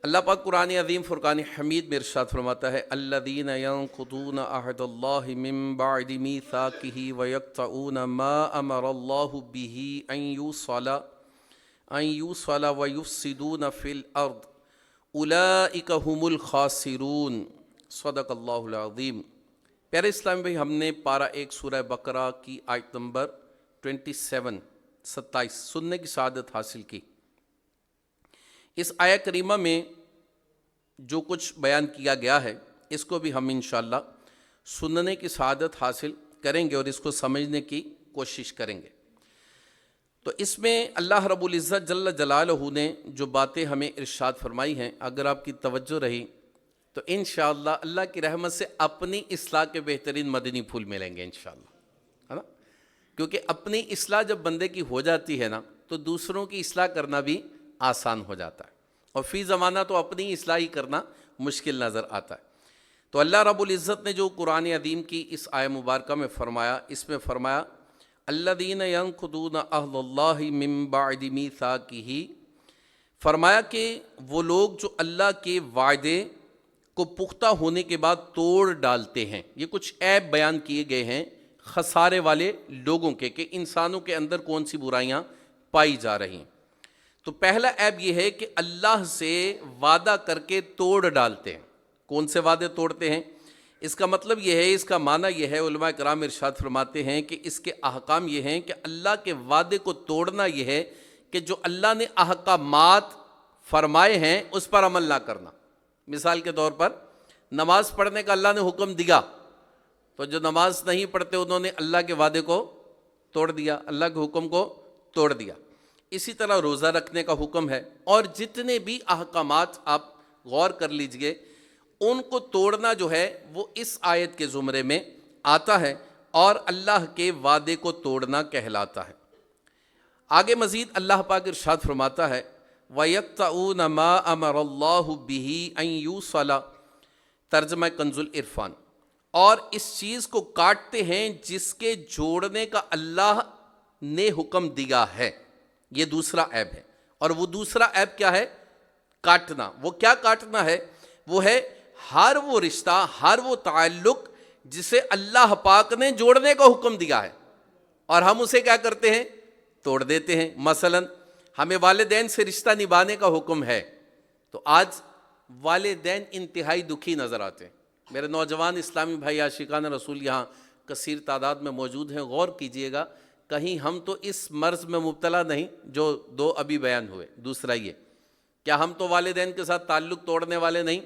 اللہ پاک قرآن عظیم فرقان حمید میں ارشاد فرماتا ہے الذین ینقضون عہد اللہ من بعد میثاقہ ویقطعون ما امر اللہ بہ ان یوصل ویفسدون فی الارض اولئک هم الخاسرون۔ صدق اللہ العظیم۔ پیارے اسلام بھائی، ہم نے پارہ 1 سورہ بقرہ کی آیت نمبر 27 سننے کی سعادت حاصل کی۔ اس آیہ کریمہ میں جو کچھ بیان کیا گیا ہے اس کو بھی ہم انشاءاللہ سننے کی سعادت حاصل کریں گے اور اس کو سمجھنے کی کوشش کریں گے۔ تو اس میں اللہ رب العزت جل جلالہ نے جو باتیں ہمیں ارشاد فرمائی ہیں، اگر آپ کی توجہ رہی تو انشاءاللہ اللہ کی رحمت سے اپنی اصلاح کے بہترین مدنی پھول ملیں گے انشاءاللہ، ہے نا؟ کیونکہ اپنی اصلاح جب بندے کی ہو جاتی ہے نا تو دوسروں کی اصلاح کرنا بھی آسان ہو جاتا ہے، اور فی زمانہ تو اپنی اصلاح ہی کرنا مشکل نظر آتا ہے۔ تو اللہ رب العزت نے جو قرآن عظیم کی اس آیہ مبارکہ میں فرمایا، اس میں فرمایا الذین ینقضون عہد اللہ من بعد میثاقہ، فرمایا کہ وہ لوگ جو اللہ کے وعدے کو پختہ ہونے کے بعد توڑ ڈالتے ہیں۔ یہ کچھ عیب بیان کیے گئے ہیں خسارے والے لوگوں کے، کہ انسانوں کے اندر کون سی برائیاں پائی جا رہی ہیں۔ تو پہلا عیب یہ ہے کہ اللہ سے وعدہ کر کے توڑ ڈالتے ہیں۔ کون سے وعدے توڑتے ہیں؟ اس کا مطلب یہ ہے، اس کا معنی یہ ہے، علماء کرام ارشاد فرماتے ہیں کہ اس کے احکام یہ ہیں کہ اللہ کے وعدے کو توڑنا یہ ہے کہ جو اللہ نے احکامات فرمائے ہیں اس پر عمل نہ کرنا۔ مثال کے طور پر نماز پڑھنے کا اللہ نے حکم دیا، تو جو نماز نہیں پڑھتے انہوں نے اللہ کے وعدے کو توڑ دیا، اللہ کے حکم کو توڑ دیا۔ اسی طرح روزہ رکھنے کا حکم ہے، اور جتنے بھی احکامات آپ غور کر لیجئے ان کو توڑنا جو ہے وہ اس آیت کے زمرے میں آتا ہے اور اللہ کے وعدے کو توڑنا کہلاتا ہے۔ آگے مزید اللہ پاک ارشاد فرماتا ہے وَيَقْطَعُونَ مَا أَمَرَ اللَّهُ بِهِ أَن يُوصَلَ، ترجمہ کنز العرفان، اور اس چیز کو کاٹتے ہیں جس کے جوڑنے کا اللہ نے حکم دیا ہے۔ یہ دوسرا عیب ہے، اور وہ دوسرا عیب کیا ہے؟ کاٹنا۔ وہ کیا کاٹنا ہے؟ وہ ہے ہر وہ رشتہ، ہر وہ تعلق جسے اللہ پاک نے جوڑنے کا حکم دیا ہے اور ہم اسے کیا کرتے ہیں؟ توڑ دیتے ہیں۔ مثلا ہمیں والدین سے رشتہ نبھانے کا حکم ہے، تو آج والدین انتہائی دکھی نظر آتے ہیں۔ میرے نوجوان اسلامی بھائی عاشقان رسول یہاں کثیر تعداد میں موجود ہیں، غور کیجئے گا کہیں ہم تو اس مرض میں مبتلا نہیں جو 2 ابھی بیان ہوئے۔ دوسرا یہ، کیا ہم تو والدین کے ساتھ تعلق توڑنے والے نہیں؟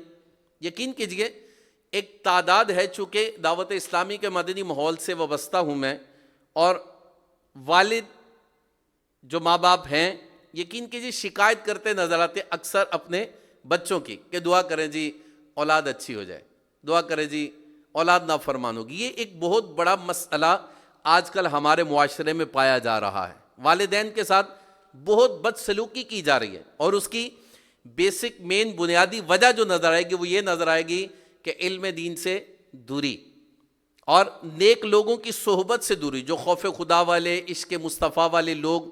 یقین کیجئے ایک تعداد ہے، چونکہ دعوت اسلامی کے مدنی ماحول سے وابستہ ہوں میں، اور والد جو ماں باپ ہیں یقین کیجئے شکایت کرتے نظر آتے اکثر اپنے بچوں کی، کہ دعا کریں جی اولاد اچھی ہو جائے، دعا کریں جی اولاد نافرمان ہوگی۔ یہ ایک بہت بڑا مسئلہ آج کل ہمارے معاشرے میں پایا جا رہا ہے۔ والدین کے ساتھ بہت بدسلوکی کی جا رہی ہے، اور اس کی بیسک مین بنیادی وجہ جو نظر آئے گی وہ یہ نظر آئے گی کہ علم دین سے دوری اور نیک لوگوں کی صحبت سے دوری، جو خوف خدا والے، عشق مصطفیٰ والے لوگ،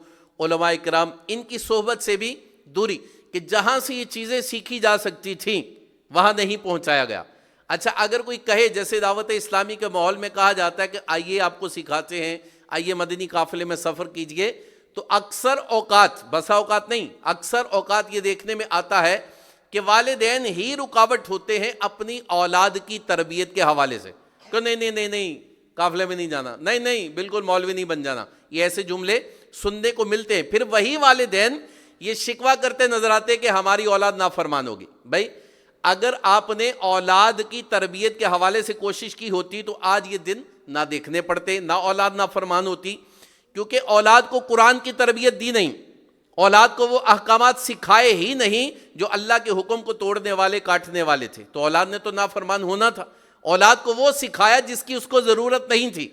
علماء کرام، ان کی صحبت سے بھی دوری، کہ جہاں سے یہ چیزیں سیکھی جا سکتی تھیں وہاں نہیں پہنچایا گیا۔ اچھا، اگر کوئی کہے، جیسے دعوت اسلامی کے ماحول میں کہا جاتا ہے کہ آئیے آپ کو سکھاتے ہیں، آئیے مدنی قافلے میں سفر کیجئے، تو اکثر اوقات، بسا اوقات نہیں، اکثر اوقات یہ دیکھنے میں آتا ہے کہ والدین ہی رکاوٹ ہوتے ہیں اپنی اولاد کی تربیت کے حوالے سے، کہ نہیں قافلے میں نہیں جانا، نہیں بالکل مولوی نہیں بن جانا۔ یہ ایسے جملے سننے کو ملتے ہیں۔ پھر وہی والدین یہ شکوہ کرتے نظر آتے کہ ہماری اولاد نافرمان ہوگی۔ بھائی اگر آپ نے اولاد کی تربیت کے حوالے سے کوشش کی ہوتی تو آج یہ دن نہ دیکھنے پڑتے، نہ اولاد نافرمان ہوتی، کیونکہ اولاد کو قرآن کی تربیت دی نہیں، اولاد کو وہ احکامات سکھائے ہی نہیں جو اللہ کے حکم کو توڑنے والے، کاٹنے والے تھے، تو اولاد نے تو نافرمان ہونا تھا۔ اولاد کو وہ سکھایا جس کی اس کو ضرورت نہیں تھی،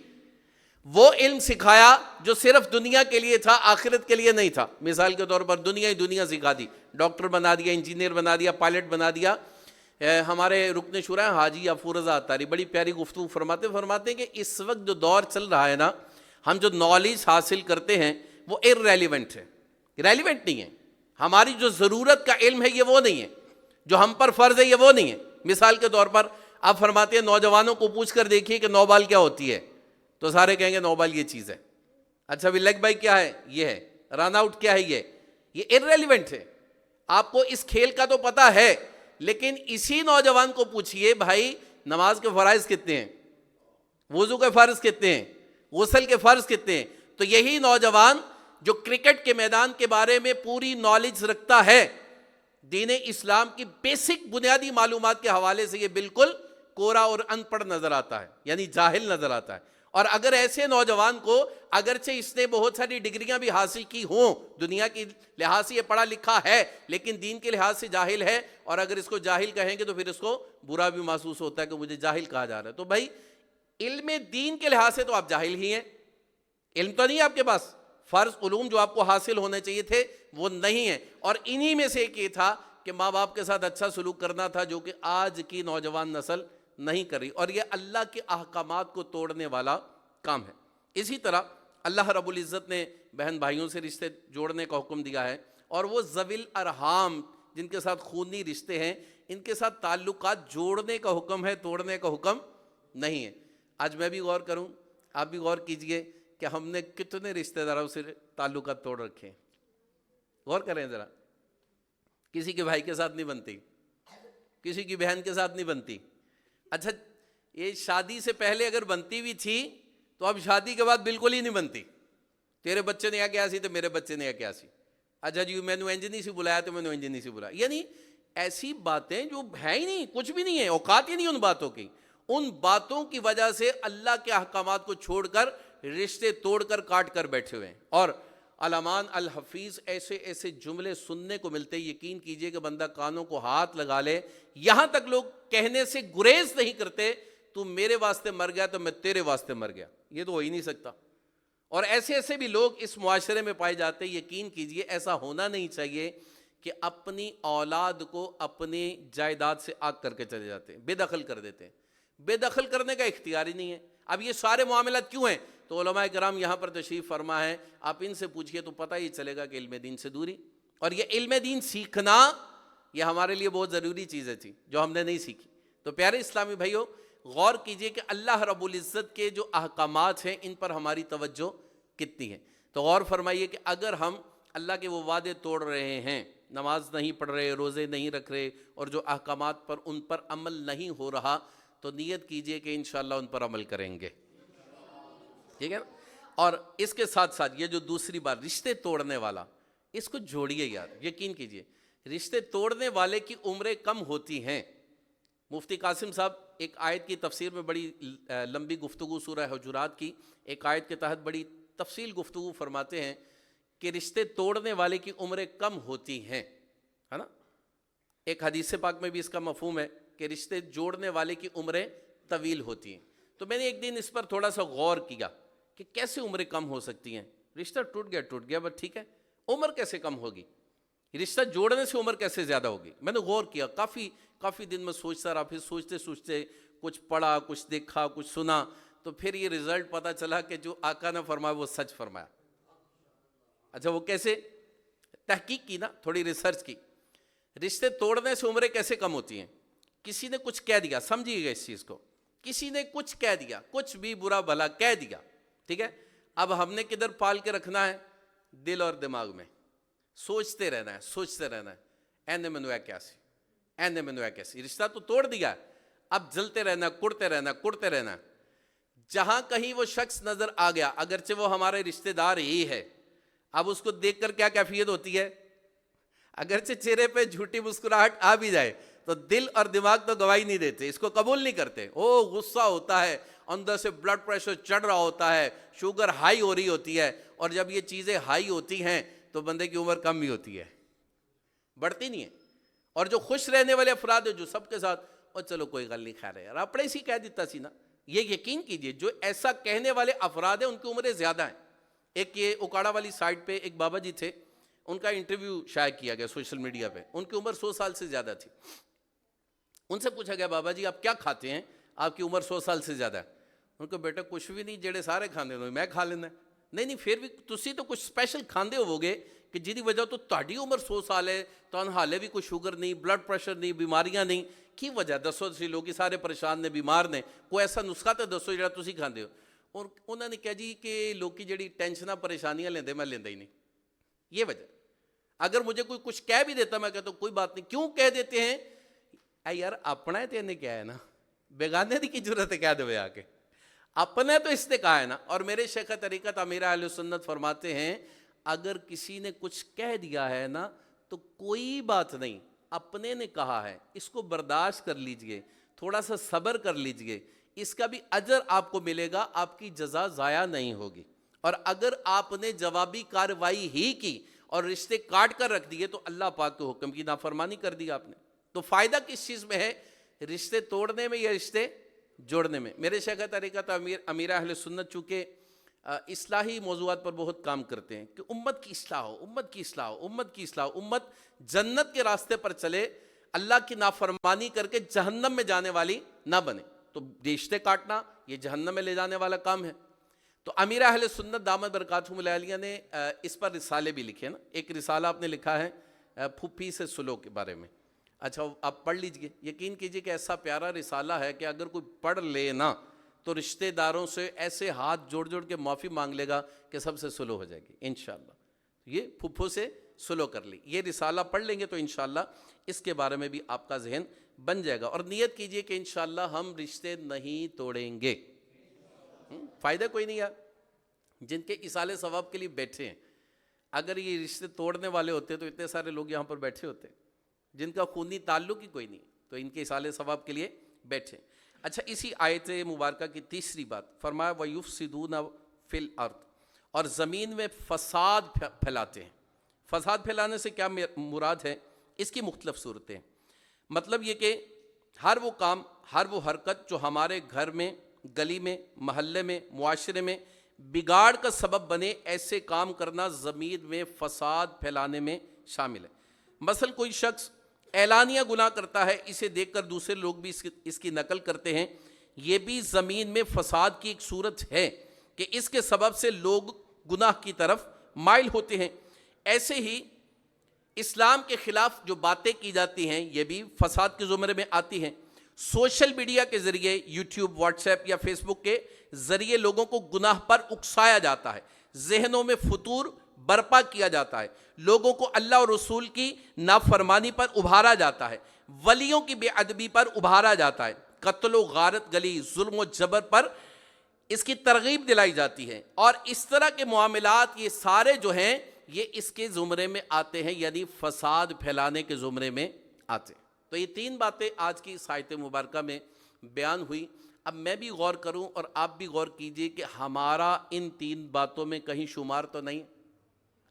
وہ علم سکھایا جو صرف دنیا کے لیے تھا، آخرت کے لیے نہیں تھا۔ مثال کے طور پر دنیا ہی دنیا سکھا دی، ڈاکٹر بنا دیا، انجینئر بنا دیا، پائلٹ بنا دیا۔ ہمارے رکن شورا حاجی افروز عطاری بڑی پیاری گفتگو فرماتے ہیں کہ اس وقت جو دور چل رہا ہے نا، ہم جو نالج حاصل کرتے ہیں وہ ریلیونٹ نہیں ہے۔ ہماری جو ضرورت کا علم ہے یہ وہ نہیں ہے۔ جو ہم پر فرض ہے یہ وہ نہیں ہے. مثال کے طور پر آپ فرماتے ہیں نوجوانوں کو پوچھ کر دیکھیے کہ 9 بال کیا ہوتی ہے, تو سارے کہیں گے 9 بال یہ چیز ہے. اچھا بھی لیگ بائی کیا ہے, یہ ہے. رن آؤٹ کیا ہے, یہ ارریلیونٹ ہے. آپ کو اس کھیل کا تو پتا ہے, لیکن اسی نوجوان کو پوچھئے بھائی نماز کے فرائض کتنے ہیں, وضو کے فرض کتنے ہیں, غسل کے فرض کتنے ہیں, تو یہی نوجوان جو کرکٹ کے میدان کے بارے میں پوری نالج رکھتا ہے, دین اسلام کی بیسک بنیادی معلومات کے حوالے سے یہ بالکل کورا اور ان پڑھ نظر آتا ہے, یعنی جاہل نظر آتا ہے. اور اگر ایسے نوجوان کو اگرچہ اس نے بہت ساری ڈگریاں بھی حاصل کی ہوں, دنیا کی لحاظ سے یہ پڑھا لکھا ہے, لیکن دین کے لحاظ سے جاہل ہے, اور اگر اس کو جاہل کہیں گے تو پھر اس کو برا بھی محسوس ہوتا ہے کہ مجھے جاہل کہا جا رہا ہے. تو بھائی علم دین کے لحاظ سے تو آپ جاہل ہی ہیں, علم تو نہیں ہے آپ کے پاس, فرض علوم جو آپ کو حاصل ہونے چاہیے تھے وہ نہیں ہیں. اور انہی میں سے ایک یہ تھا کہ ماں باپ کے ساتھ اچھا سلوک کرنا تھا, جو کہ آج کی نوجوان نسل نہیں کر رہی, اور یہ اللہ کے احکامات کو توڑنے والا کام ہے. اسی طرح اللہ رب العزت نے بہن بھائیوں سے رشتے جوڑنے کا حکم دیا ہے, اور وہ ذوی الارحام جن کے ساتھ خونی رشتے ہیں ان کے ساتھ تعلقات جوڑنے کا حکم ہے, توڑنے کا حکم نہیں ہے. آج میں بھی غور کروں, آپ بھی غور کیجئے کہ ہم نے کتنے رشتہ داروں سے تعلقات توڑ رکھے ہیں. غور کریں ذرا, کسی کے بھائی کے ساتھ نہیں بنتی, کسی کی بہن کے ساتھ نہیں بنتی. اچھا یہ شادی سے پہلے اگر بنتی بھی تھی تو اب شادی کے بعد بالکل ہی نہیں بنتی. تیرے بچے نے کیا سی تو میرے بچے نے کیا سی, اچھا جی میں نے انجینی سے بلایا تو میں نے انجینی سے بلایا. یعنی ایسی باتیں جو ہے ہی نہیں, کچھ بھی نہیں ہے, اوقات ہی نہیں ان باتوں کی. ان باتوں کی وجہ سے اللہ کے احکامات کو چھوڑ کر رشتے توڑ کر کاٹ کر بیٹھے ہوئے ہیں. اور علمان الحفیظ ایسے ایسے جملے سننے کو ملتے, یقین کیجئے کہ بندہ کانوں کو ہاتھ لگا لے. یہاں تک لوگ کہنے سے گریز نہیں کرتے, تو میرے واسطے مر گیا تو میں تیرے واسطے مر گیا. یہ تو ہو ہی نہیں سکتا. اور ایسے ایسے بھی لوگ اس معاشرے میں پائے جاتے. یقین کیجئے ایسا ہونا نہیں چاہیے کہ اپنی اولاد کو اپنی جائیداد سے آگ کر کے چلے جاتے ہیں, بے دخل کر دیتے ہیں. بے دخل کرنے کا اختیار ہی نہیں ہے. اب یہ سارے معاملات کیوں ہیں؟ تو علماء کرام یہاں پر تشریف فرما ہے, آپ ان سے پوچھئے تو پتہ ہی چلے گا کہ علم دین سے دوری. اور یہ علم دین سیکھنا یہ ہمارے لیے بہت ضروری چیزیں تھی جو ہم نے نہیں سیکھی. تو پیارے اسلامی بھائیو, غور کیجئے کہ اللہ رب العزت کے جو احکامات ہیں ان پر ہماری توجہ کتنی ہے. تو غور فرمائیے کہ اگر ہم اللہ کے وہ وعدے توڑ رہے ہیں, نماز نہیں پڑھ رہے, روزے نہیں رکھ رہے, اور جو احکامات پر ان پر عمل نہیں ہو رہا, تو نیت کیجئے کہ انشاءاللہ ان پر عمل کریں گے. ٹھیک ہے نا. اور اس کے ساتھ ساتھ یہ جو دوسری بات رشتے توڑنے والا, اس کو جوڑیے یار. یقین کیجئے رشتے توڑنے والے کی عمریں کم ہوتی ہیں. مفتی قاسم صاحب ایک آیت کی تفسیر میں بڑی لمبی گفتگو سورہ حجرات کی ایک آیت کے تحت بڑی تفصیل گفتگو فرماتے ہیں کہ رشتے توڑنے والے کی عمریں کم ہوتی ہیں, ہے نا. ایک حدیث پاک میں بھی اس کا مفہوم ہے کہ رشتے جوڑنے والے کی عمریں طویل ہوتی ہیں. تو میں نے ایک دن اس پر تھوڑا سا غور کیا کہ کیسے عمریں کم ہو سکتی ہیں. رشتہ ٹوٹ گیا بس ٹھیک ہے, عمر کیسے کم ہوگی؟ رشتہ جوڑنے سے عمر کیسے زیادہ ہوگی؟ میں نے غور کیا, کافی دن میں سوچتا رہا. پھر سوچتے سوچتے کچھ پڑھا, کچھ دیکھا, کچھ سنا, تو پھر یہ رزلٹ پتہ چلا کہ جو آقا نے فرمایا وہ سچ فرمایا. اچھا وہ کیسے؟ تحقیق کی نا, تھوڑی ریسرچ کی. رشتے توڑنے سے عمریں کیسے کم ہوتی ہیں؟ کسی نے کچھ کہہ دیا, سمجھیے گا اس چیز کو, کسی نے کچھ کہہ دیا, کچھ بھی برا بھلا کہہ دیا, ٹھیک ہے. اب ہم نے کدھر پال کے رکھنا ہے؟ دل اور دماغ میں. سوچتے رہنا ہے اینے میں نویا کیسی, رشتہ تو توڑ دیا ہے, اب جلتے رہنا, کڑتے رہنا. جہاں کہیں وہ شخص نظر آ گیا, اگرچہ وہ ہمارے رشتہ دار ہی ہے, اب اس کو دیکھ کر کیا کیفیت ہوتی ہے؟ اگرچہ چہرے پہ جھوٹی مسکراہٹ آ بھی جائے تو دل اور دماغ تو گواہی نہیں دیتے, اس کو قبول نہیں کرتے. غصہ ہوتا ہے, اندر سے بلڈ پریشر چڑھ رہا ہوتا ہے, شوگر ہائی ہو رہی ہوتی ہے. اور جب یہ چیزیں ہائی ہوتی ہیں تو بندے کی عمر کم بھی ہوتی ہے, بڑھتی نہیں ہے. اور جو خوش رہنے والے افراد ہیں, جو سب کے ساتھ اور چلو کوئی غل نہیں کھا رہے یار, اپنے سی کہہ دیتا سی نا, یہ یقین کیجئے جو ایسا کہنے والے افراد ہیں ان کی عمریں زیادہ ہیں. ایک یہ اکاڑا والی سائٹ پہ ایک بابا جی تھے, ان کا انٹرویو شائع کیا گیا سوشل میڈیا پہ. ان کی عمر 100 سال سے زیادہ تھی. ان سے پوچھا گیا, بابا جی آپ کیا کھاتے ہیں, آپ کی عمر 100 سال سے زیادہ ہے؟ ان کو, بیٹا کچھ بھی نہیں, جڑے سارے کھاندے میں کھا لینا. نہیں پھر بھی تسی تو کچھ اسپیشل کھاندے ہوو گے کہ جی وجہ تو تہاڈی عمر 100 سال ہے تو حالے بھی کوئی شوگر نہیں, بلڈ پریشر نہیں, بیماریاں نہیں, کی وجہ دسو تسی لوگ سارے پریشان نے, بیمار نے, کوئی ایسا نسخہ تو دسو جڑا تسی کھاندے ہو. اور انہوں نے کہا جی کہ لوگ جڑی ٹینشناں پریشانیاں لیندے میں لیندے ہی نہیں, یہ وجہ. اگر مجھے کوئی کچھ کہہ بھی دیتا میں کہتا ہوں کوئی بات نہیں. کیوں کہہ دیتے ہیں؟ اے یار اپنا ہے تو انہیں کیا ہے نا, بیگانے دی کی ضرورت ہے کہہ دے آ کے, اپنے تو اس نے کہا ہے نا. اور میرے شیخ طریقت امیر اہل سنت فرماتے ہیں اگر کسی نے کچھ کہہ دیا ہے نا تو کوئی بات نہیں, اپنے نے کہا ہے, اس کو برداشت کر لیجئے, تھوڑا سا صبر کر لیجئے, اس کا بھی اجر آپ کو ملے گا, آپ کی جزا ضائع نہیں ہوگی. اور اگر آپ نے جوابی کارروائی ہی کی اور رشتے کاٹ کر رکھ دیے تو اللہ پاک کے حکم کی نافرمانی کر دی آپ نے. تو فائدہ کس چیز میں ہے, رشتے توڑنے میں یا رشتے جوڑنے میں؟ میرے شیخ طریقت امیر اہل سنت چونکہ اصلاحی موضوعات پر بہت کام کرتے ہیں کہ امت کی اصلاح ہو, امت کی اصلاح ہو, امت کی اصلاح ہو, امت جنت کے راستے پر چلے, اللہ کی نافرمانی کر کے جہنم میں جانے والی نہ بنے. تو رشتے کاٹنا یہ جہنم میں لے جانے والا کام ہے. تو امیر اہل سنت دامت برکاتہم العالیہ نے اس پر رسالے بھی لکھے نا. ایک رسالہ آپ نے لکھا ہے پھوپھی سے سلو کے بارے میں. اچھا آپ پڑھ لیجئے, یقین کیجئے کہ ایسا پیارا رسالہ ہے کہ اگر کوئی پڑھ لے نا تو رشتہ داروں سے ایسے ہاتھ جوڑ جوڑ کے معافی مانگ لے گا کہ سب سے سلو ہو جائے گی انشاءاللہ. یہ پھپھو سے سلو کر لی, یہ رسالہ پڑھ لیں گے تو انشاءاللہ اس کے بارے میں بھی آپ کا ذہن بن جائے گا. اور نیت کیجئے کہ انشاءاللہ ہم رشتے نہیں توڑیں گے. فائدہ کوئی نہیں یار, جن کے ایصال ثواب کے لیے بیٹھے ہیں, اگر یہ رشتے توڑنے والے ہوتے تو اتنے سارے لوگ یہاں پر بیٹھے ہوتے. جن کا خونی تعلق ہی کوئی نہیں تو ان کے ایصال ثواب کے لیے بیٹھے. اچھا اسی آیت مبارکہ کی تیسری بات فرمایا وَيُفْسِدُونَ فِي الْأَرْضِ, اور زمین میں فساد پھیلاتے ہیں. فساد پھیلانے سے کیا مراد ہے؟ اس کی مختلف صورتیں. مطلب یہ کہ ہر وہ کام, ہر وہ حرکت جو ہمارے گھر میں, گلی میں, محلے میں, معاشرے میں بگاڑ کا سبب بنے, ایسے کام کرنا زمین میں فساد پھیلانے میں شامل ہے. مثلا کوئی شخص اعلانیہ گناہ کرتا ہے, اسے دیکھ کر دوسرے لوگ بھی اس کی نقل کرتے ہیں, یہ بھی زمین میں فساد کی ایک صورت ہے کہ اس کے سبب سے لوگ گناہ کی طرف مائل ہوتے ہیں. ایسے ہی اسلام کے خلاف جو باتیں کی جاتی ہیں یہ بھی فساد کے زمرے میں آتی ہیں. سوشل میڈیا کے ذریعے, یوٹیوب, واٹس ایپ یا فیس بک کے ذریعے لوگوں کو گناہ پر اکسایا جاتا ہے, ذہنوں میں فطور برپا کیا جاتا ہے, لوگوں کو اللہ اور رسول کی نافرمانی پر ابھارا جاتا ہے, ولیوں کی بے ادبی پر ابھارا جاتا ہے, قتل و غارت گلی, ظلم و جبر پر اس کی ترغیب دلائی جاتی ہے. اور اس طرح کے معاملات یہ سارے جو ہیں یہ اس کے زمرے میں آتے ہیں, یعنی فساد پھیلانے کے زمرے میں آتے ہیں. تو یہ تین باتیں آج کی اس آیت مبارکہ میں بیان ہوئی. اب میں بھی غور کروں اور آپ بھی غور کیجئے کہ ہمارا ان تین باتوں میں کہیں شمار تو نہیں.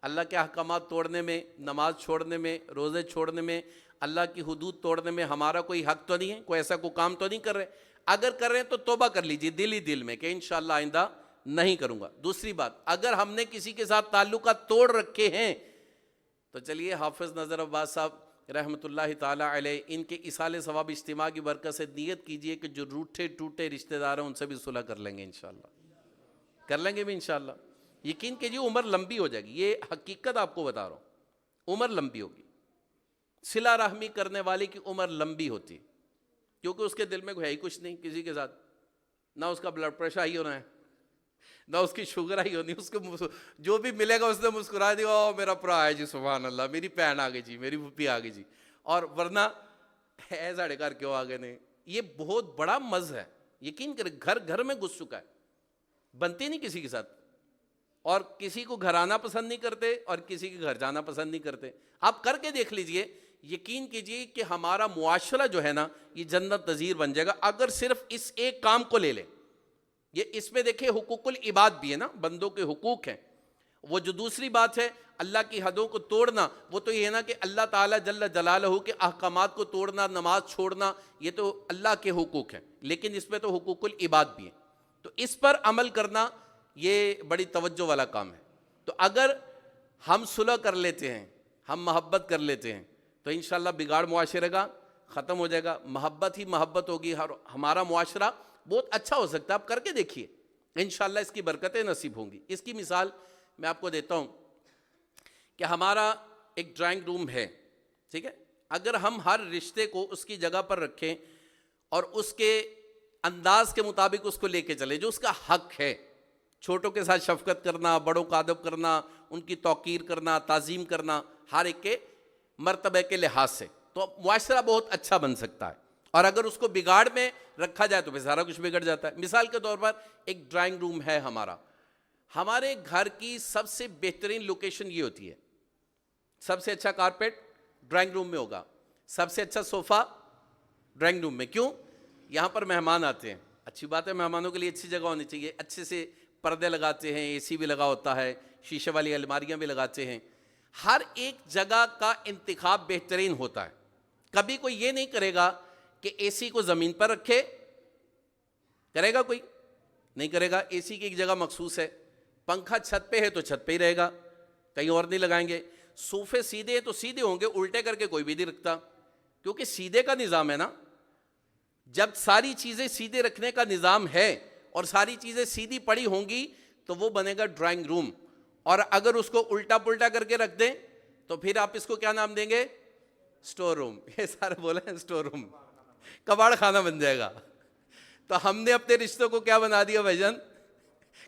اللہ کے احکامات توڑنے میں, نماز چھوڑنے میں, روزے چھوڑنے میں, اللہ کی حدود توڑنے میں ہمارا کوئی حق تو نہیں ہے, کوئی ایسا کوئی کام تو نہیں کر رہے. اگر کر رہے ہیں تو توبہ کر لیجئے دل ہی دل میں کہ انشاءاللہ آئندہ نہیں کروں گا. دوسری بات, اگر ہم نے کسی کے ساتھ تعلقات توڑ رکھے ہیں تو چلیے حافظ نظر عباس صاحب رحمۃ اللہ تعالیٰ علیہ, ان کے ایصال ثواب اجتماع کی برکت سے نیت کیجئے کہ جو روٹھے ٹوٹے رشتہ دار ہیں ان سے بھی صلح کر لیں گے انشاءاللہ, کر لیں گے بھی انشاءاللہ. یقین کیجئے عمر لمبی ہو جائے گی, یہ حقیقت آپ کو بتا رہا ہوں, عمر لمبی ہوگی. صلہ رحمی کرنے والے کی عمر لمبی ہوتی ہے کیونکہ اس کے دل میں کوئی ہے ہی کچھ نہیں کسی کے ساتھ, نہ اس کا بلڈ پریشر ہائی ہونا ہے, نہ اس کی شوگر ہائی ہونی, اس کو جو بھی ملے گا اس نے مسکرا دیا, او میرا پرا ہے جی, سبحان اللہ, میری بہن آ گئی جی, میری پھوپھی آ گئی جی, اور ورنہ اے ساڑھے گھر کیوں آ گئے نہیں. یہ بہت بڑا مز ہے, یقین کریں گھر گھر میں گھس چکا ہے, بنتی نہیں کسی کے ساتھ, اور کسی کو گھر آنا پسند نہیں کرتے اور کسی کے گھر جانا پسند نہیں کرتے. آپ کر کے دیکھ لیجئے, یقین کیجئے کہ ہمارا معاشرہ جو ہے نا یہ جنت نظیر بن جائے گا اگر صرف اس ایک کام کو لے لیں. یہ اس میں دیکھیں حقوق العباد بھی ہے نا, بندوں کے حقوق ہیں. وہ جو دوسری بات ہے اللہ کی حدوں کو توڑنا, وہ تو یہ ہے نا کہ اللہ تعالیٰ جل جلالہ کے احکامات کو توڑنا, نماز چھوڑنا, یہ تو اللہ کے حقوق ہیں, لیکن اس میں تو حقوق العباد بھی ہیں. تو اس پر عمل کرنا یہ بڑی توجہ والا کام ہے. تو اگر ہم صلح کر لیتے ہیں, ہم محبت کر لیتے ہیں تو انشاءاللہ بگاڑ معاشرے کا ختم ہو جائے گا, محبت ہی محبت ہوگی, ہمارا معاشرہ بہت اچھا ہو سکتا ہے. آپ کر کے دیکھیے انشاءاللہ اس کی برکتیں نصیب ہوں گی. اس کی مثال میں آپ کو دیتا ہوں کہ ہمارا ایک ڈرائنگ روم ہے، ٹھیک ہے، اگر ہم ہر رشتے کو اس کی جگہ پر رکھیں اور اس کے انداز کے مطابق اس کو لے کے چلیں جو اس کا حق ہے، چھوٹوں کے ساتھ شفقت کرنا، بڑوں کا ادب کرنا، ان کی توقیر کرنا، تعظیم کرنا، ہر ایک کے مرتبے کے لحاظ سے، تو معاشرہ بہت اچھا بن سکتا ہے۔ اور اگر اس کو بگاڑ میں رکھا جائے تو پھر سارا کچھ بگڑ جاتا ہے۔ مثال کے طور پر ایک ڈرائنگ روم ہے ہمارا، ہمارے گھر کی سب سے بہترین لوکیشن یہ ہوتی ہے، سب سے اچھا کارپیٹ ڈرائنگ روم میں ہوگا، سب سے اچھا صوفہ ڈرائنگ روم میں۔ کیوں؟ یہاں پر مہمان آتے ہیں، اچھی بات ہے، مہمانوں کے لیے اچھی جگہ ہونی چاہیے، اچھے سے پردے لگاتے ہیں، اے سی بھی لگا ہوتا ہے، شیشے والی الماریاں بھی لگاتے ہیں، ہر ایک جگہ کا انتخاب بہترین ہوتا ہے۔ کبھی کوئی یہ نہیں کرے گا کہ اے سی کو زمین پر رکھے، کرے گا کوئی؟ نہیں کرے گا۔ اے سی کی ایک جگہ مخصوص ہے، پنکھا چھت پہ ہے تو چھت پہ ہی رہے گا، کہیں اور نہیں لگائیں گے۔ صوفے سیدھے ہیں تو سیدھے ہوں گے، الٹے کر کے کوئی بھی نہیں رکھتا، کیونکہ سیدھے کا نظام ہے نا۔ جب ساری چیزیں سیدھے رکھنے کا نظام ہے اور ساری چیزیں سیدھی پڑی ہوں گی تو وہ بنے گا ڈرائنگ روم، اور اگر اس کو الٹا پلٹا کر کے رکھ دیں تو پھر آپ اس کو کیا نام دیں گے؟ سٹور روم۔ یہ سارے بولے ہیں سٹور روم، کباڑ خانہ بن جائے گا۔ تو ہم نے اپنے رشتوں کو کیا بنا دیا بھائی جان؟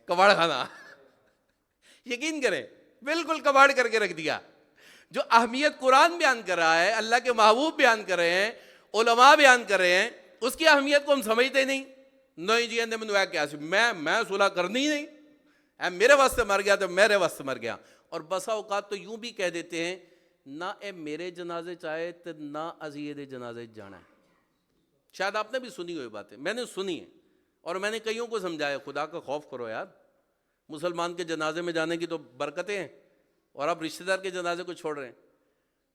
کباڑ خانہ۔ یقین کریں، بالکل کباڑ کر کے رکھ دیا۔ جو اہمیت قرآن بیان کر رہا ہے، اللہ کے محبوب بیان کر رہے ہیں، علماء بیان کر رہے ہیں، اس کی اہمیت کو ہم سمجھتے نہیں۔ نہیں جی اندے منو کیا میں صلح کرنی ہی نہیں، اے میرے واسطے مر گیا تو میرے واسطے مر گیا۔ اور بسا اوقات تو یوں بھی کہہ دیتے ہیں، نہ اے میرے جنازے چاہے تو نہ ازی دے جنازے جانا ہے۔ شاید آپ نے بھی سنی ہوئی باتیں، میں نے سنی ہے، اور میں نے کئیوں کو سمجھایا، خدا کا خوف کرو یار، مسلمان کے جنازے میں جانے کی تو برکتیں ہیں، اور آپ رشتہ دار کے جنازے کو چھوڑ رہے ہیں۔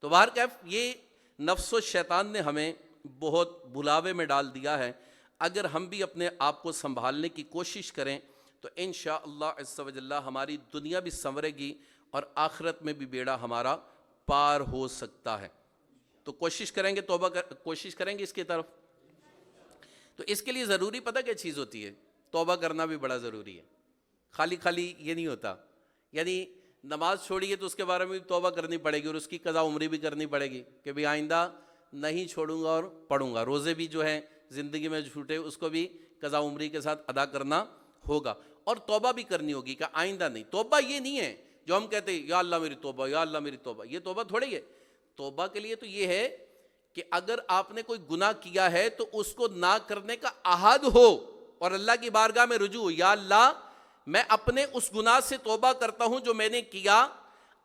تو بہرکیف یہ نفس و شیطان نے ہمیں بہت بھلاوے میں ڈال دیا ہے۔ اگر ہم بھی اپنے آپ کو سنبھالنے کی کوشش کریں تو انشاءاللہ عز و جل ہماری دنیا بھی سنورے گی اور آخرت میں بھی بیڑا ہمارا پار ہو سکتا ہے۔ تو کوشش کریں گے، کوشش کریں گے اس کی طرف۔ تو اس کے لیے ضروری پتہ کیا چیز ہوتی ہے؟ توبہ کرنا بھی بڑا ضروری ہے۔ خالی یہ نہیں ہوتا، یعنی نماز چھوڑیے تو اس کے بارے میں بھی توبہ کرنی پڑے گی، اور اس کی قضا عمری بھی کرنی پڑے گی کہ بھی آئندہ نہیں چھوڑوں گا اور پڑھوں گا۔ روزے بھی جو ہیں زندگی میں چھوٹے، اس کو بھی قضا عمری کے ساتھ ادا کرنا ہوگا، اور توبہ بھی کرنی ہوگی کہ آئندہ نہیں۔ توبہ یہ نہیں ہے جو ہم کہتے ہیں یا اللہ میری توبہ، یا اللہ میری توبہ، یہ توبہ تھوڑی ہے۔ توبہ کے لیے تو یہ ہے کہ اگر آپ نے کوئی گناہ کیا ہے تو اس کو نہ کرنے کا عہد ہو، اور اللہ کی بارگاہ میں رجوع ہو، یا اللہ میں اپنے اس گناہ سے توبہ کرتا ہوں جو میں نے کیا،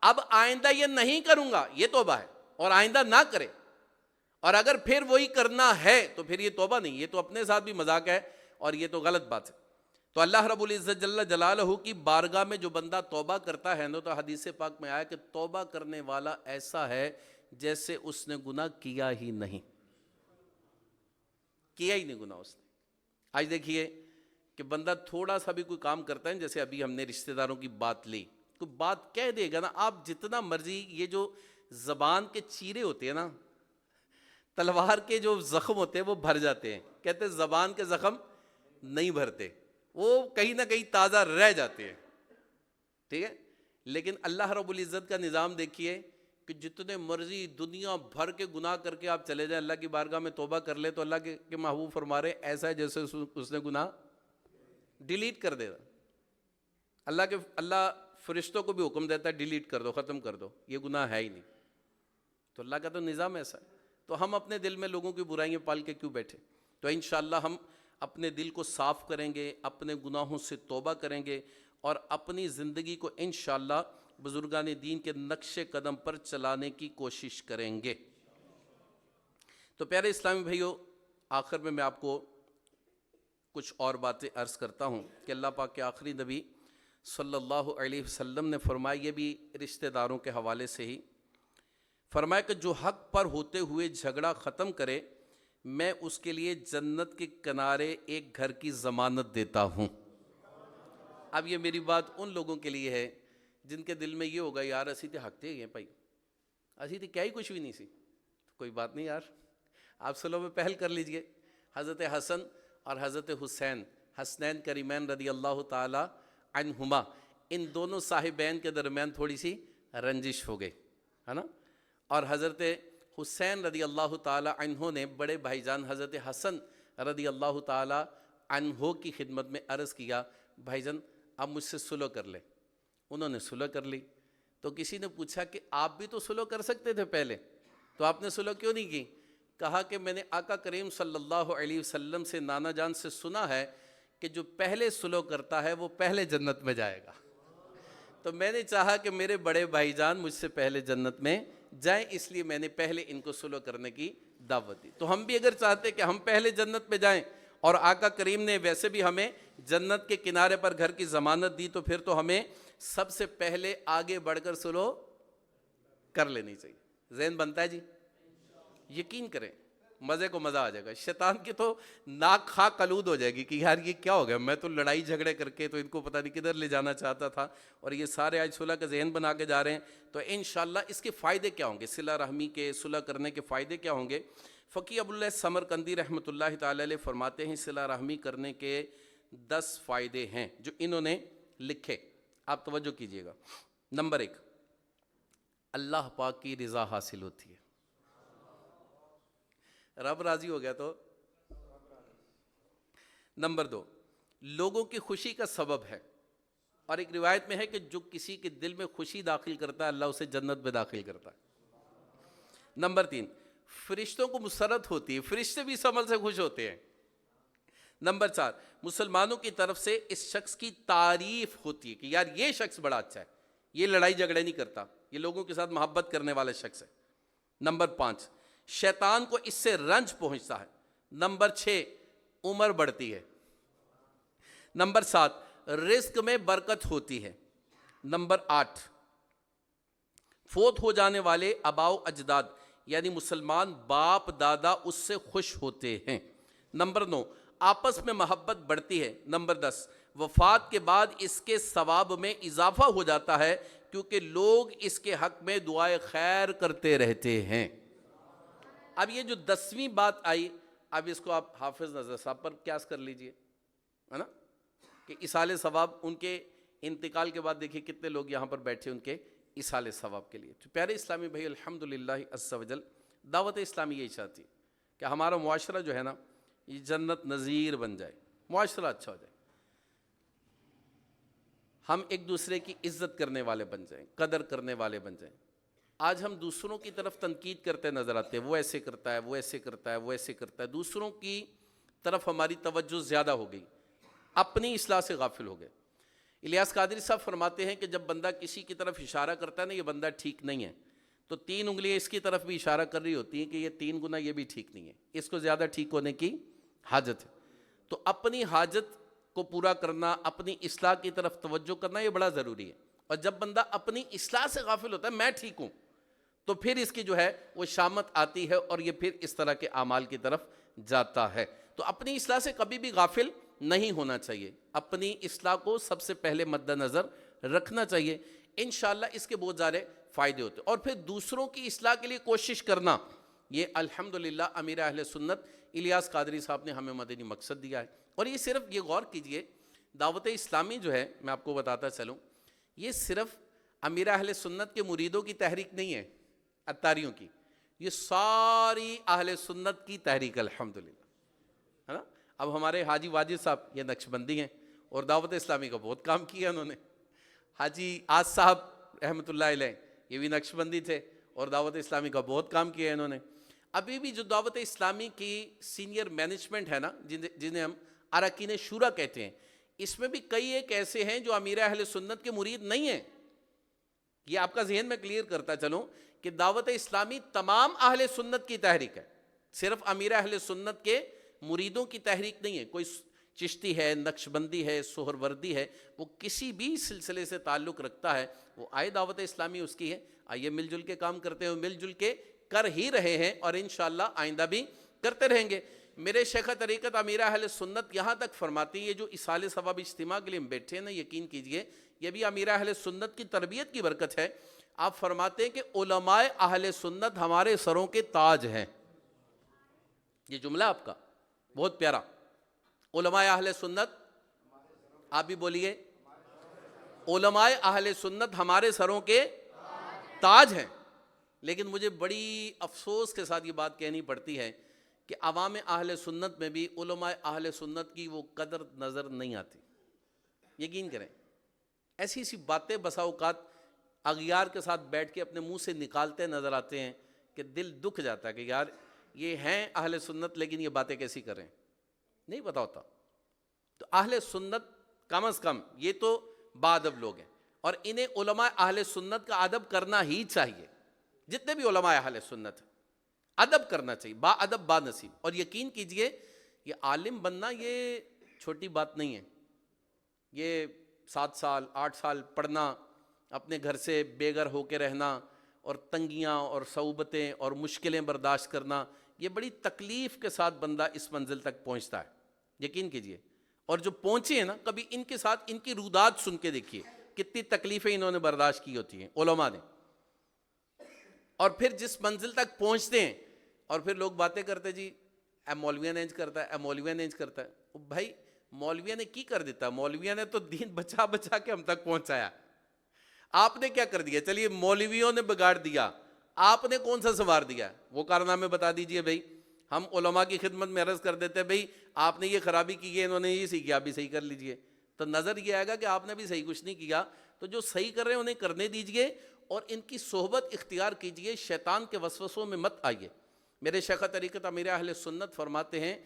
اب آئندہ یہ نہیں کروں گا، یہ توبہ ہے، اور آئندہ نہ کرے۔ اور اگر پھر وہی کرنا ہے تو پھر یہ توبہ نہیں، یہ تو اپنے ساتھ بھی مذاق ہے، اور یہ تو غلط بات ہے۔ تو اللہ رب العزت جل جلالہ کی بارگاہ میں جو بندہ توبہ کرتا ہے نا، تو حدیث پاک میں آیا کہ توبہ کرنے والا ایسا ہے جیسے اس نے گناہ کیا ہی نہیں گناہ اس نے۔ آج دیکھیے کہ بندہ تھوڑا سا بھی کوئی کام کرتا ہے، جیسے ابھی ہم نے رشتہ داروں کی بات لی، کوئی بات کہہ دے گا نا، آپ جتنا مرضی، یہ جو زبان کے چیرے ہوتے ہیں نا، تلوار کے جو زخم ہوتے ہیں وہ بھر جاتے ہیں، کہتے ہیں زبان کے زخم نہیں بھرتے، وہ کہیں نہ کہیں تازہ رہ جاتے ہیں، ٹھیک ہے۔ لیکن اللہ رب العزت کا نظام دیکھیے کہ جتنے مرضی دنیا بھر کے گناہ کر کے آپ چلے جائیں، اللہ کی بارگاہ میں توبہ کر لے تو اللہ کے محبوب فرما رہے ایسا ہے جیسے اس نے گناہ ڈیلیٹ کر دے گا۔ اللہ فرشتوں کو بھی حکم دیتا ہے ڈیلیٹ کر دو، ختم کر دو، یہ گناہ ہے ہی نہیں۔ تو اللہ کا تو نظام ایسا ہے، تو ہم اپنے دل میں لوگوں کی برائیاں پال کے کیوں بیٹھے؟ تو انشاءاللہ ہم اپنے دل کو صاف کریں گے، اپنے گناہوں سے توبہ کریں گے، اور اپنی زندگی کو انشاءاللہ بزرگان دین کے نقش قدم پر چلانے کی کوشش کریں گے۔ تو پیارے اسلامی بھائیو، آخر میں آپ کو کچھ اور باتیں عرض کرتا ہوں کہ اللہ پاک کے آخری نبی صلی اللہ علیہ وسلم نے فرمایا، یہ بھی رشتہ داروں کے حوالے سے ہی فرمایا کہ جو حق پر ہوتے ہوئے جھگڑا ختم کرے، میں اس کے لیے جنت کے کنارے ایک گھر کی ضمانت دیتا ہوں۔ اب یہ میری بات ان لوگوں کے لیے ہے جن کے دل میں یہ ہوگا، یار اسی تے حق تے ہیں بھائی، اسی تے کیا ہی کچھ بھی نہیں سی، کوئی بات نہیں یار، آپ صلو میں پہل کر لیجئے۔ حضرت حسن اور حضرت حسین، حسنین کریمین رضی اللہ تعالی عنہما، ان دونوں صاحبین کے درمیان تھوڑی سی رنجش ہو گئی، ہے نا. اور حضرت حسین رضی اللہ تعالی عنہ نے بڑے بھائی جان حضرت حسن رضی اللہ تعالی عنہ کی خدمت میں عرض کیا، بھائی جان آپ مجھ سے صلح کر لیں. انہوں نے صلح کر لی. تو کسی نے پوچھا کہ آپ بھی تو صلح کر سکتے تھے پہلے، تو آپ نے صلح کیوں نہیں کی؟ کہا کہ میں نے آقا کریم صلی اللہ علیہ وسلم سے، نانا جان سے سنا ہے کہ جو پہلے صلح کرتا ہے وہ پہلے جنت میں جائے گا. تو میں نے چاہا کہ میرے بڑے بھائی جان مجھ سے پہلے جنت میں جائیں، اس لیے میں نے پہلے ان کو صلح کرنے کی دعوت دی. تو ہم بھی اگر چاہتے کہ ہم پہلے جنت میں جائیں، اور آقا کریم نے ویسے بھی ہمیں جنت کے کنارے پر گھر کی ضمانت دی، تو پھر تو ہمیں سب سے پہلے آگے بڑھ کر صلح کر لینی چاہیے. ذہن بنتا ہے جی؟ یقین کریں مزے کو مزہ آ جائے گا. شیطان کی تو ناک خواہ کلود ہو جائے گی کہ یار یہ کیا ہو گیا، میں تو لڑائی جھگڑے کر کے تو ان کو پتہ نہیں کدھر لے جانا چاہتا تھا، اور یہ سارے آج صلح کا ذہن بنا کے جا رہے ہیں. تو انشاءاللہ اس کے فائدے کیا ہوں گے، صلہ رحمی کے، صلح کرنے کے فائدے کیا ہوں گے؟ فقی ابو اللہ سمرقندی رحمۃ اللہ تعالی علیہ فرماتے ہیں صلہ رحمی کرنے کے 10 فائدے ہیں جو انہوں نے لکھے. آپ توجہ کیجئے گا. نمبر 1، اللہ پاک کی رضا حاصل ہوتی ہے. رب راضی ہو گیا تو. نمبر 2، لوگوں کی خوشی کا سبب ہے، اور ایک روایت میں ہے کہ جو کسی کے دل میں خوشی داخل کرتا ہے اللہ اسے جنت میں داخل کرتا ہے. نمبر 3، فرشتوں کو مسرت ہوتی ہے، فرشتے بھی اس عمل سے خوش ہوتے ہیں. نمبر 4، مسلمانوں کی طرف سے اس شخص کی تعریف ہوتی ہے کہ یار یہ شخص بڑا اچھا ہے، یہ لڑائی جھگڑے نہیں کرتا، یہ لوگوں کے ساتھ محبت کرنے والا شخص ہے. نمبر 5، شیطان کو اس سے رنج پہنچتا ہے. نمبر 6، عمر بڑھتی ہے. نمبر 7، رزق میں برکت ہوتی ہے. نمبر 8، فوت ہو جانے والے آباء و اجداد یعنی مسلمان باپ دادا اس سے خوش ہوتے ہیں. نمبر 9، آپس میں محبت بڑھتی ہے. نمبر 10، وفات کے بعد اس کے ثواب میں اضافہ ہو جاتا ہے کیونکہ لوگ اس کے حق میں دعائے خیر کرتے رہتے ہیں. اب یہ جو 10ویں بات آئی، اب اس کو آپ حافظ نظر صاحب پر قیاس کر لیجئے، ہے نا، کہ اصال ثواب ان کے انتقال کے بعد دیکھیے کتنے لوگ یہاں پر بیٹھے ان کے اصال ثواب کے لیے. تو پیارے اسلامی بھائی، الحمدللہ عز وجل دعوت اسلامی یہی چاہتی ہے کہ ہمارا معاشرہ جو ہے نا یہ جنت نظیر بن جائے، معاشرہ اچھا ہو جائے، ہم ایک دوسرے کی عزت کرنے والے بن جائیں، قدر کرنے والے بن جائیں. آج ہم دوسروں کی طرف تنقید کرتے نظر آتے ہیں، وہ ایسے کرتا ہے، وہ ایسے کرتا ہے، وہ ایسے کرتا ہے. دوسروں کی طرف ہماری توجہ زیادہ ہو گئی، اپنی اصلاح سے غافل ہو گئے. الیاس قادری صاحب فرماتے ہیں کہ جب بندہ کسی کی طرف اشارہ کرتا ہے نا یہ بندہ ٹھیک نہیں ہے، تو 3 انگلیاں اس کی طرف بھی اشارہ کر رہی ہوتی ہیں کہ یہ 3 گنا یہ بھی ٹھیک نہیں ہے، اس کو زیادہ ٹھیک ہونے کی حاجت ہے. تو اپنی حاجت کو پورا کرنا، اپنی اصلاح کی طرف توجہ کرنا یہ بڑا ضروری ہے. اور جب بندہ اپنی اصلاح سے غافل ہوتا ہے، میں ٹھیک ہوں، تو پھر اس کی جو ہے وہ شامت آتی ہے اور یہ پھر اس طرح کے اعمال کی طرف جاتا ہے. تو اپنی اصلاح سے کبھی بھی غافل نہیں ہونا چاہیے، اپنی اصلاح کو سب سے پہلے مد نظر رکھنا چاہیے. انشاءاللہ اس کے بہت سارے فائدے ہوتے ہیں. اور پھر دوسروں کی اصلاح کے لیے کوشش کرنا، یہ الحمدللہ امیر اہل سنت الیاس قادری صاحب نے ہمیں مدنی مقصد دیا ہے. اور یہ صرف، یہ غور کیجئے، دعوت اسلامی جو ہے میں آپ کو بتاتا چلوں، یہ صرف امیر اہل سنت کے مریدوں کی تحریک نہیں ہے، اتاریوں کی، یہ ساری اہل سنت کی تحریک الحمدللہ، ہے نا. اب ہمارے حاجی واجد صاحب یہ نقشبندی ہیں اور دعوت اسلامی کا بہت کام کیا انہوں نے. حاجی آج صاحب رحمۃ اللہ علیہ یہ بھی نقشبندی تھے اور دعوت اسلامی کا بہت کام کیا انہوں نے. ابھی بھی جو دعوت اسلامی کی سینئر مینجمنٹ ہے نا، جنہیں ہم اراکین شورا کہتے ہیں، اس میں بھی کئی ایک ایسے ہیں جو امیر اہل سنت کے مرید نہیں ہیں. یہ آپ کا ذہن میں کلیئر کرتا چلوں کہ دعوت اسلامی تمام اہل سنت کی تحریک ہے، صرف امیر اہل سنت کے مریدوں کی تحریک نہیں ہے. کوئی چشتی ہے، نقشبندی ہے، سہروردی ہے، وہ کسی بھی سلسلے سے تعلق رکھتا ہے، وہ آئے دعوت اسلامی اس کی ہے. آئیے مل جل کے کام کرتے ہیں، مل جل کے کر ہی رہے ہیں اور انشاءاللہ آئندہ بھی کرتے رہیں گے. میرے شیخ طریقت امیر اہل سنت یہاں تک فرماتی ہے، یہ جو اصال ثواب اجتماع کے لیے ہم بیٹھے ہیں نا، یقین کیجئے یہ بھی امیر اہل سنت کی تربیت کی برکت ہے. آپ فرماتے ہیں کہ علماء اہل سنت ہمارے سروں کے تاج ہیں. یہ جملہ آپ کا بہت پیارا، علماء اہل سنت، آپ بھی بولیے، علماء اہل سنت ہمارے سروں کے تاج ہیں، لیکن مجھے بڑی افسوس کے ساتھ یہ بات کہنی پڑتی ہے کہ عوام اہل سنت میں بھی علماء اہل سنت کی وہ قدر نظر نہیں آتی۔ یقین کریں، ایسی سی باتیں بسا اوقات اغیار کے ساتھ بیٹھ کے اپنے منہ سے نکالتے نظر آتے ہیں کہ دل دکھ جاتا ہے کہ یار یہ ہیں اہل سنت لیکن یہ باتیں کیسی کر رہے ہیں، نہیں پتا ہوتا۔ تو اہل سنت کم از کم یہ تو باادب لوگ ہیں، اور انہیں علماء اہل سنت کا ادب کرنا ہی چاہیے۔ جتنے بھی علماء اہل سنت ہیں ادب کرنا چاہیے، با ادب با نصیب۔ اور یقین کیجئے یہ عالم بننا یہ چھوٹی بات نہیں ہے۔ یہ 7 سال 8 سال پڑھنا، اپنے گھر سے بے گھر ہو کے رہنا، اور تنگیاں اور صعوبتیں اور مشکلیں برداشت کرنا، یہ بڑی تکلیف کے ساتھ بندہ اس منزل تک پہنچتا ہے، یقین کیجئے۔ اور جو پہنچے ہیں نا، کبھی ان کے ساتھ ان کی رودات سن کے دیکھیے کتنی تکلیفیں انہوں نے برداشت کی ہوتی ہیں علماء نے، اور پھر جس منزل تک پہنچتے ہیں اور پھر لوگ باتیں کرتے جی اے مولویہ نے انج کرتا ہے، اے مولویہ نے انج کرتا ہے۔ بھائی مولویہ نے کی کر دیتا؟ مولویہ نے تو دین بچا بچا کے ہم تک پہنچایا، آپ نے کیا کر دیا؟ چلیے مولویوں نے بگاڑ دیا، آپ نے کون سا سنوار دیا؟ وہ کارنامے بتا دیجئے بھائی۔ ہم علماء کی خدمت میں عرض کر دیتے ہیں بھائی آپ نے یہ خرابی کی ہے، انہوں نے یہ صحیح کیا، آپ بھی صحیح کر لیجئے۔ تو نظر یہ آئے گا کہ آپ نے بھی صحیح کچھ نہیں کیا، تو جو صحیح کر رہے ہیں انہیں کرنے دیجئے، اور ان کی صحبت اختیار کیجئے، شیطان کے وسوسوں میں مت آئیے۔ میرے شیخ طریقت امیر اہل سنت فرماتے ہیں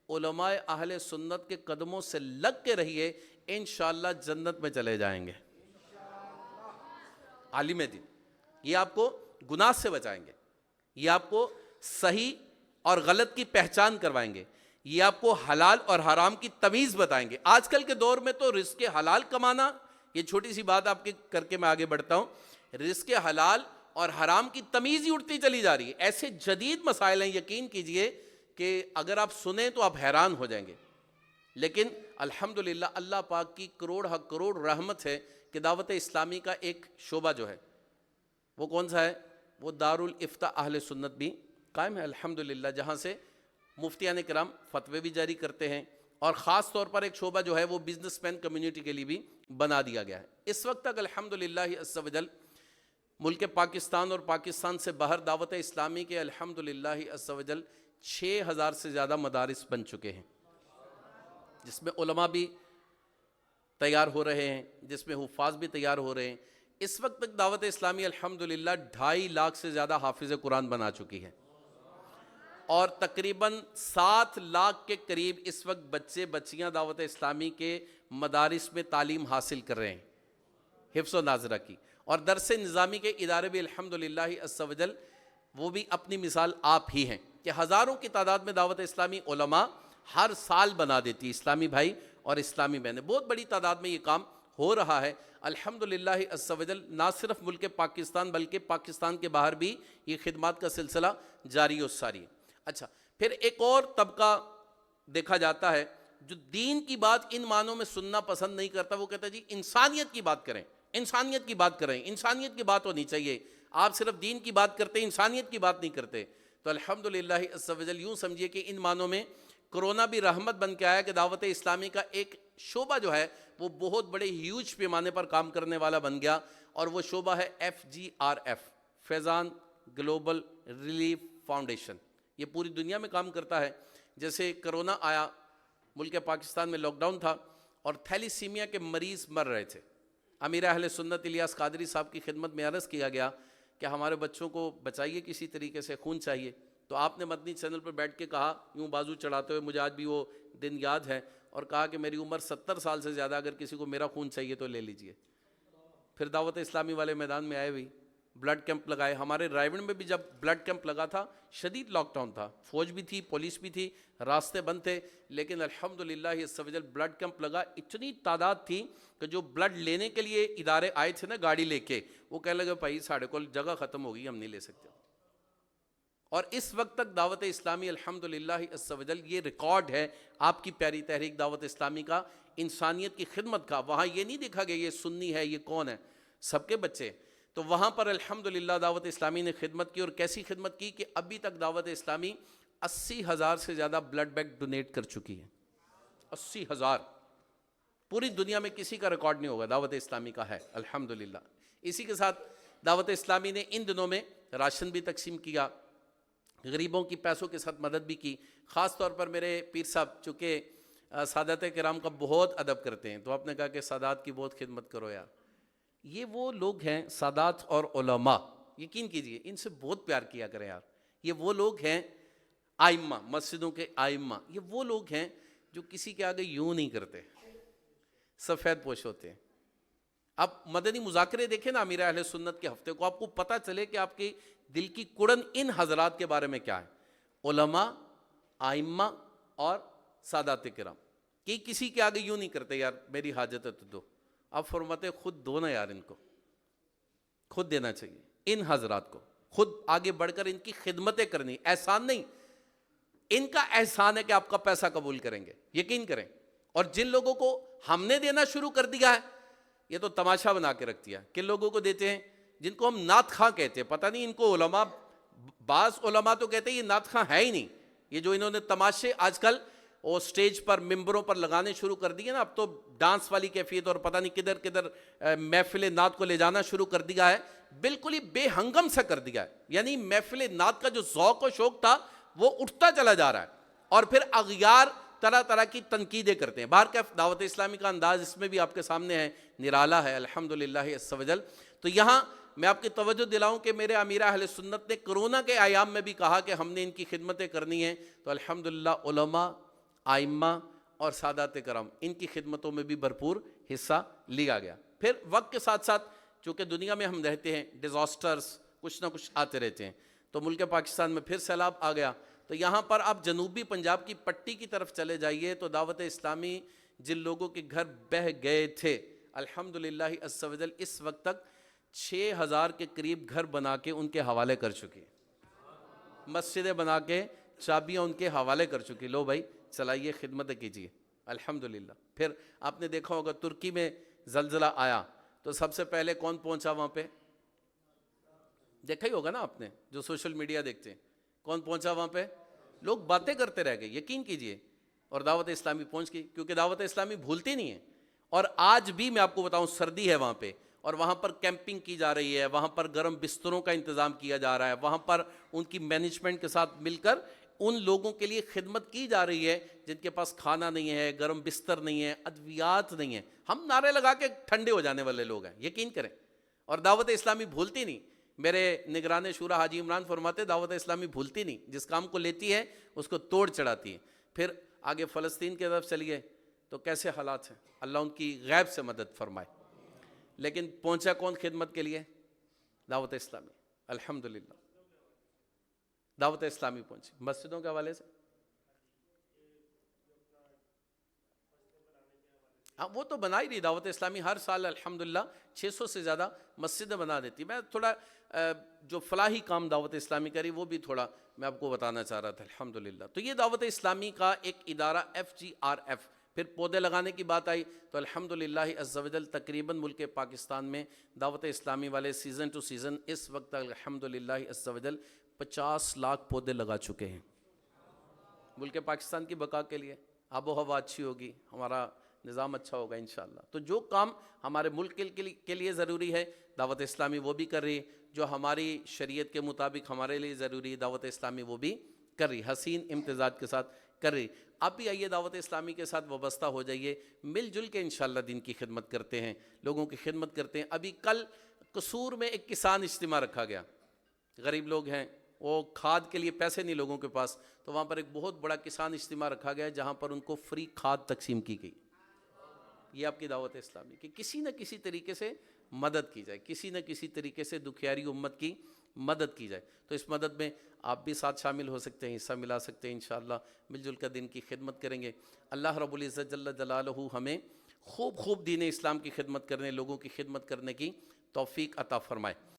علماء اہل سنت کے قدموں سے لگ کے رہیے، انشاءاللہ جنت میں چلے جائیں گے۔ عالم دین یہ آپ کو گناہ سے بچائیں گے، یہ آپ کو صحیح اور غلط کی پہچان کروائیں گے، یہ آپ کو حلال اور حرام کی تمیز بتائیں گے۔ آج کل کے دور میں تو رزق حلال کمانا، یہ چھوٹی سی بات آپ کے کر کے میں آگے بڑھتا ہوں، رزق حلال اور حرام کی تمیز ہی اٹھتی چلی جا رہی ہے۔ ایسے جدید مسائل ہیں، یقین کیجئے کہ اگر آپ سنیں تو آپ حیران ہو جائیں گے۔ لیکن الحمدللہ اللہ پاک کی کروڑ ہا کروڑ رحمت ہے کہ دعوت اسلامی کا ایک شعبہ جو ہے وہ کون سا ہے؟ وہ دارالافتاء اہل سنت بھی قائم ہے الحمدللہ، جہاں سے مفتیان کرام فتوے بھی جاری کرتے ہیں، اور خاص طور پر ایک شعبہ جو ہے وہ بزنس مین کمیونٹی کے لیے بھی بنا دیا گیا ہے۔ اس وقت تک الحمدللہ عز و جل ملک پاکستان اور پاکستان سے باہر دعوت اسلامی کے الحمدللہ عز و جل 6000 سے زیادہ مدارس بن چکے ہیں، جس میں علماء بھی تیار ہو رہے ہیں، جس میں حفاظ بھی تیار ہو رہے ہیں۔ اس وقت تک دعوت اسلامی الحمدللہ 2.5 لاکھ سے زیادہ حافظ قرآن بنا چکی ہے، اور تقریباً 7 لاکھ کے قریب اس وقت بچے بچیاں دعوت اسلامی کے مدارس میں تعلیم حاصل کر رہے ہیں حفظ و ناظرہ کی، اور درس نظامی کے ادارے بھی الحمدللہ عز و جل وہ بھی اپنی مثال آپ ہی ہیں کہ ہزاروں کی تعداد میں دعوت اسلامی علماء ہر سال بنا دیتی ہے۔ اسلامی بھائی اور اسلامی بہنیں، بہت بڑی تعداد میں یہ کام ہو رہا ہے الحمدللہ عز و جل۔ نہ صرف ملک پاکستان بلکہ پاکستان کے باہر بھی یہ خدمات کا سلسلہ جاری و ساری ہے۔ اچھا، پھر ایک اور طبقہ دیکھا جاتا ہے جو دین کی بات ان معنوں میں سننا پسند نہیں کرتا، وہ کہتا ہے جی انسانیت کی بات کریں، انسانیت کی بات کریں، انسانیت کی بات ہونی چاہیے، آپ صرف دین کی بات کرتے انسانیت کی بات نہیں کرتے۔ تو الحمدللہ عز و جل یوں سمجھیے کہ ان معنوں میں کرونا بھی رحمت بن کے آیا کہ دعوت اسلامی کا ایک شعبہ جو ہے وہ بہت بڑے ہیوج پیمانے پر کام کرنے والا بن گیا، اور وہ شعبہ ہے FGRF، فیضان گلوبل ریلیف فاؤنڈیشن۔ یہ پوری دنیا میں کام کرتا ہے۔ جیسے کرونا آیا، ملک پاکستان میں لاک ڈاؤن تھا، اور تھیلیسیمیا کے مریض مر رہے تھے۔ امیر اہل سنت الیاس قادری صاحب کی خدمت میں عرض کیا گیا کہ ہمارے بچوں کو بچائیے، کسی طریقے سے خون چاہیے۔ تو آپ نے مدنی چینل پر بیٹھ کے کہا، یوں بازو چڑھاتے ہوئے، مجھے آج بھی وہ دن یاد ہے، اور کہا کہ میری عمر 70 سال سے زیادہ، اگر کسی کو میرا خون چاہیے تو لے لیجئے۔ پھر دعوت اسلامی والے میدان میں آئے ہوئی، بلڈ کیمپ لگائے۔ ہمارے رائیونڈ میں بھی جب بلڈ کیمپ لگا تھا، شدید لاک ڈاؤن تھا، فوج بھی تھی، پولیس بھی تھی، راستے بند تھے، لیکن الحمدللہ عز و جل بلڈ کیمپ لگا۔ اتنی تعداد تھی کہ جو بلڈ لینے کے لیے ادارے آئے تھے نا گاڑی لے کے، وہ کہنے لگے بھائی ساڑھے کو جگہ ختم ہوگی، ہم نہیں لے سکتے۔ اور اس وقت تک دعوت اسلامی الحمدللہ عز و جل، یہ ریکارڈ ہے آپ کی پیاری تحریک دعوت اسلامی کا، انسانیت کی خدمت کا۔ وہاں یہ نہیں دیکھا گیا یہ سنی ہے، یہ کون ہے، سب کے بچے۔ تو وہاں پر الحمدللہ دعوت اسلامی نے خدمت کی، اور کیسی خدمت کی کہ ابھی تک دعوت اسلامی 80,000 سے زیادہ بلڈ بینک ڈونیٹ کر چکی ہے۔ 80,000 پوری دنیا میں کسی کا ریکارڈ نہیں ہوگا، دعوت اسلامی کا ہے الحمدللہ۔ اسی کے ساتھ دعوت اسلامی نے ان دنوں میں راشن بھی تقسیم کیا، غریبوں کی پیسوں کے ساتھ مدد بھی کی۔ خاص طور پر میرے پیر صاحب چونکہ سادات کرام کا بہت ادب کرتے ہیں، تو آپ نے کہا کہ سادات کی بہت خدمت کرو یار۔ یہ وہ لوگ ہیں سادات اور علماء، یقین کیجئے ان سے بہت پیار کیا کریں یار۔ یہ وہ لوگ ہیں آئمہ، مسجدوں کے آئمہ، یہ وہ لوگ ہیں جو کسی کے آگے یوں نہیں کرتے، سفید پوش ہوتے ہیں۔ آپ مدنی مذاکرے دیکھیں نا امیر اہل سنت کے ہفتے کو، آپ کو پتہ چلے کہ آپ کے دل کی کڑن ان حضرات کے بارے میں کیا ہے، علماء، آئمہ اور سادات کرام، کہ کسی کے آگے یوں نہیں کرتے یار میری حاجت ہے تو دو۔ آپ فرماتے خود دو نا یار، ان کو خود دینا چاہیے، ان حضرات کو خود آگے بڑھ کر ان کی خدمتیں کرنی، احسان نہیں، ان کا احسان ہے کہ آپ کا پیسہ قبول کریں گے، یقین کریں۔ اور جن لوگوں کو ہم نے دینا شروع کر دیا ہے، یہ تو تماشا بنا کے رکھ دیا۔ کن لوگوں کو دیتے ہیں؟ جن کو ہم نعت خواں کہتے ہیں، پتہ نہیں ان کو علماء، بعض علماء تو کہتے ہیں یہ نعت خواں ہے ہی نہیں، یہ جو انہوں نے تماشے آج کل وہ سٹیج پر ممبروں پر لگانے شروع کر دیے نا، اب تو ڈانس والی کیفیت اور پتہ نہیں کدھر کدھر محفل نعت کو لے جانا شروع کر دیا ہے، بالکل ہی بے ہنگم سا کر دیا ہے۔ یعنی محفل نعت کا جو ذوق و شوق تھا وہ اٹھتا چلا جا رہا ہے، اور پھر اغیار طرح طرح کی تنقیدیں کرتے ہیں۔ بہرکیف دعوت اسلامی کا انداز اس میں بھی آپ کے سامنے ہے، نرالا ہے الحمدللہ عز و جل۔ تو یہاں میں آپ کی توجہ دلاؤں کہ میرے امیر اہل سنت نے کرونا کے ایام میں بھی کہا کہ ہم نے ان کی خدمتیں کرنی ہیں، تو الحمدللہ علماء، آئمہ اور سادات کرام ان کی خدمتوں میں بھی بھرپور حصہ لیا گیا۔ پھر وقت کے ساتھ ساتھ چونکہ دنیا میں ہم رہتے ہیں، ڈیزاسٹرز کچھ نہ کچھ آتے رہتے ہیں، تو ملک پاکستان میں پھر سیلاب آ گیا، تو یہاں پر آپ جنوبی پنجاب کی پٹی کی طرف چلے جائیے تو دعوت اسلامی جن لوگوں کے گھر بہہ گئے تھے الحمدللہ عز و جل اس وقت تک 6000 کے قریب گھر بنا کے ان کے حوالے کر چکی، مسجدیں بنا کے چابیاں ان کے حوالے کر چکی، لو بھائی چلائیے خدمت کیجیے الحمدللہ۔ پھر آپ نے دیکھا ہوگا ترکی میں زلزلہ آیا تو سب سے پہلے کون پہنچا وہاں پہ؟ دیکھا ہی ہوگا نا آپ نے، جو سوشل میڈیا دیکھتے ہیں، کون پہنچا وہاں پہ؟ لوگ باتیں کرتے رہ گئے، یقین کیجئے، اور دعوت اسلامی پہنچ گئی، کیونکہ دعوت اسلامی بھولتی نہیں ہے۔ اور آج بھی میں آپ کو بتاؤں سردی ہے وہاں پہ، اور وہاں پر کیمپنگ کی جا رہی ہے، وہاں پر گرم بستروں کا انتظام کیا جا رہا ہے، وہاں پر ان کی مینجمنٹ کے ساتھ مل کر ان لوگوں کے لیے خدمت کی جا رہی ہے جن کے پاس کھانا نہیں ہے، گرم بستر نہیں ہے، ادویات نہیں ہیں۔ ہم نعرے لگا کے ٹھنڈے ہو جانے والے لوگ ہیں، یقین کریں، اور دعوت اسلامی بھولتی نہیں۔ میرے نگران شورا حاجی عمران فرماتے دعوت اسلامی بھولتی نہیں، جس کام کو لیتی ہے اس کو توڑ چڑھاتی ہے۔ پھر آگے فلسطین کی طرف چلیے تو کیسے حالات ہیں، اللہ ان کی غیب سے مدد فرمائے، لیکن پہنچا کون خدمت کے لیے؟ دعوت اسلامی، الحمدللہ دعوت اسلامی پہنچی مسجدوں کے حوالے سے۔ ہاں وہ تو بنا ہی رہی دعوت اسلامی، ہر سال الحمدللہ 600 سے زیادہ مسجدیں بنا دیتی۔ میں تھوڑا جو فلاحی کام دعوت اسلامی کری وہ بھی تھوڑا میں آپ کو بتانا چاہ رہا تھا الحمدللہ۔ تو یہ دعوت اسلامی کا ایک ادارہ FGRF۔ پھر پودے لگانے کی بات آئی تو الحمدللہ عز و جل تقریباً ملک پاکستان میں دعوت اسلامی والے سیزن ٹو سیزن اس وقت الحمدللہ عز و جل 50 لاکھ پودے لگا چکے ہیں ملک پاکستان کی بقا کے لیے۔ آب و ہوا اچھی ہوگی، ہمارا نظام اچھا ہوگا انشاءاللہ۔ تو جو کام ہمارے ملک کے لیے ضروری ہے دعوت اسلامی وہ بھی کر رہی ہے، جو ہماری شریعت کے مطابق ہمارے لیے ضروری ہے دعوت اسلامی وہ بھی کر رہی، حسین امتزاج کے ساتھ کر رہی۔ آپ بھی آئیے دعوت اسلامی کے ساتھ وابستہ ہو جائیے، مل جل کے انشاءاللہ دین کی خدمت کرتے ہیں، لوگوں کی خدمت کرتے ہیں۔ ابھی کل قصور میں ایک کسان اجتماع رکھا گیا، غریب لوگ ہیں، وہ کھاد کے لیے پیسے نہیں لوگوں کے پاس، تو وہاں پر ایک بہت بڑا کسان اجتماع رکھا گیا جہاں پر ان کو فری کھاد تقسیم کی گئی۔ یہ آپ کی دعوت اسلامی کہ کسی نہ کسی طریقے سے مدد کی جائے، کسی نہ کسی طریقے سے دکھیاری امت کی مدد کی جائے۔ تو اس مدد میں آپ بھی ساتھ شامل ہو سکتے ہیں، حصہ ملا سکتے ہیں، انشاءاللہ مل جل کر دین کی خدمت کریں گے۔ اللہ رب العزت جل جلالہ ہمیں خوب دین اسلام کی خدمت کرنے، لوگوں کی خدمت کرنے کی توفیق عطا فرمائے۔